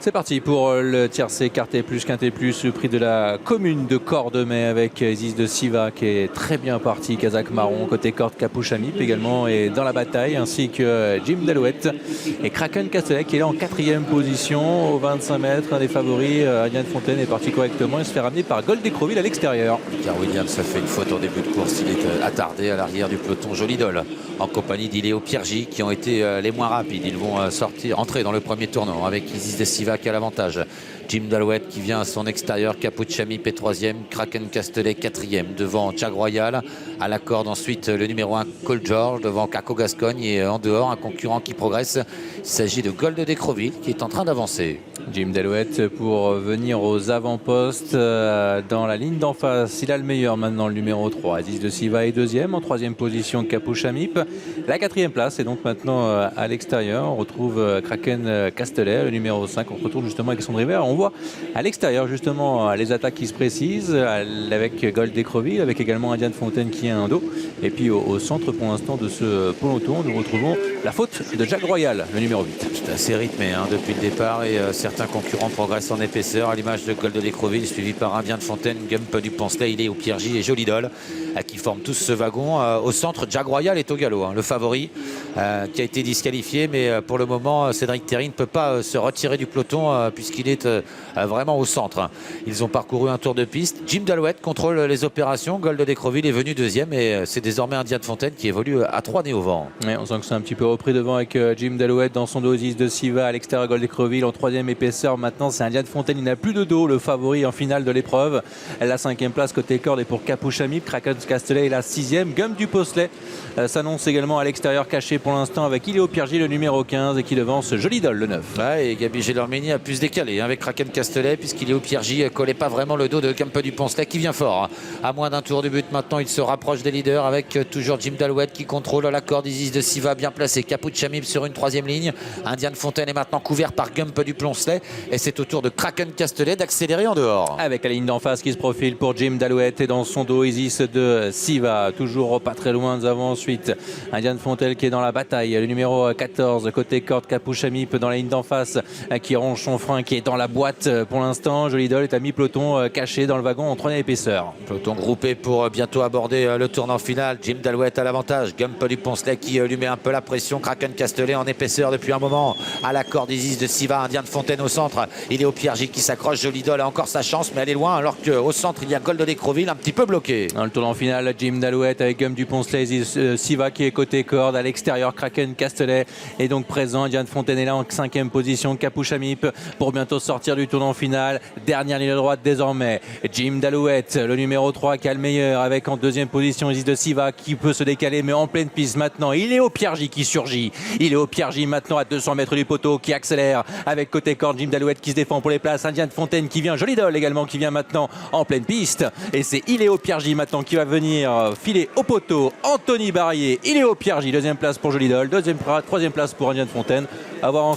C'est parti pour le tiercé quarté plus quinté plus, le prix de la commune de Cordemais avec Isis de Siva qui est très bien parti, Kazakh Marron, côté corde Capuchamip également est dans la bataille, ainsi que Jim Dalouette et Kraken Castellet qui est là en 4e position au 25 mètres, un des favoris. Adrien Fontaine est parti correctement et se fait ramener par Gold Décroville à l'extérieur. Car Williams a fait une faute en début de course, il est attardé à l'arrière du peloton Jolidol en compagnie d'Iléo Piergi qui ont été les moins rapides. Ils vont entrer dans le premier tournant avec Isis de Siva qui a l'avantage. Jim Dalouette qui vient à son extérieur, Capuchamip est 3e, Kraken Castellet 4e, devant Jag Royal, à la corde ensuite le numéro 1 Cole George, devant Caco Gascogne et en dehors un concurrent qui progresse, il s'agit de Gold Décroville qui est en train d'avancer. Jim Dalouette pour venir aux avant-postes dans la ligne d'en face, il a le meilleur maintenant, le numéro 3, Isis de Siva est 2e, en 3e position Capuchamip, la 4e place est donc maintenant à l'extérieur. On retrouve Kraken Castellet, le numéro 5, on retrouve justement avec son driver. On voit à l'extérieur justement les attaques qui se précisent avec Gold Décroville, avec également Adrien Fontaine qui a un dos. Et puis au centre pour l'instant de ce peloton, nous retrouvons la faute de Jag Royal, le numéro 8. C'est assez rythmé depuis le départ et certains concurrents progressent en épaisseur, à l'image de Gold Décroville suivi par Adrien Fontaine, Gump du Poncelet, Iléo Piergi et Jolidol qui forment tous ce wagon. Au centre, Jag Royal est au galop, le favori qui a été disqualifié, mais pour le moment Cédric Terry ne peut pas se retirer du peloton puisqu'il est vraiment au centre. Ils ont parcouru un tour de piste. Jim Dalouette contrôle les opérations. Gold Décroville est venu 2e et c'est désormais Adrien Fontaine qui évolue à 3 nez au vent. Ouais, on sent que c'est un petit peu repris devant avec Jim Dalouette dans son dos, Isis de Siva à l'extérieur, Gold Décroville en 3e épaisseur. Maintenant c'est Adrien Fontaine, il n'a plus de dos, le favori en finale de l'épreuve. La 5e place côté corde est pour Capuchamip, Kraken Castellet est la 6e. Gump du Poncelet s'annonce également à l'extérieur, caché pour l'instant avec Iléo Piergi le numéro 15 et qui devance Jolidol le 9. Ouais, et Gabi Gélormini a pu se décaler avec Kraken Castellet puisqu'Iléo Piergi ne collait pas vraiment le dos de Gump du Poncelet qui vient fort. À moins d'un tour du but maintenant, il se rapproche des leaders avec toujours Jim Dalouette qui contrôle la corde. Isis de Siva bien placé, Capuchamip sur une 3e ligne. Adrien Fontaine est maintenant couvert par Gump du Poncelet et c'est au tour de Kraken Castellet d'accélérer en dehors. Avec la ligne d'en face qui se profile pour Jim Dalouette et dans son dos Isis de Siva, toujours pas très loin. Nous avons ensuite Adrien Fontaine qui est dans la bataille, le numéro 14 côté corde, Capuchamip dans la ligne d'en face qui ronge son frein, qui est dans la boîte pour l'instant. Jolidol est à mi-peloton caché dans le wagon en 3e épaisseur. Peloton groupé pour bientôt aborder le tournant final. Jim Dalouette à l'avantage, Gump du Poncelet qui lui met un peu la pression. Kraken Castellet en épaisseur depuis un moment à la corde. Isis de Siva, Adrien Fontaine au centre, il est au Piergi qui s'accroche. Jolidol a encore sa chance mais elle est loin, alors qu'au centre il y a Gold Décroville un petit peu bloqué. Dans le tournant final, Jim Dalouette avec Gump du Poncelet, Siva qui est côté corde, à l'extérieur Kraken Castellet est donc présent. Adrien Fontaine est là en 5e position, Capuchamip pour bientôt sortir du tournant final. Dernière ligne droite désormais, Jim Dalouette le numéro 3 qui a le meilleur, avec en 2e position Isis de Siva qui peut se décaler mais en pleine piste maintenant. Il est au Piergi qui surgit, il est au Piergi maintenant à 200 mètres du poteau qui accélère avec côté corde Jim Dalouette qui se défend pour les places. Adrien Fontaine qui vient, Jolidol également qui vient maintenant en pleine piste et c'est Iléo Piergi maintenant qui va venir filer au poteau. Anthony Barrier, Iléo Piergi, 2e place pour Jolidol, 3e place pour Adrien Fontaine. À voir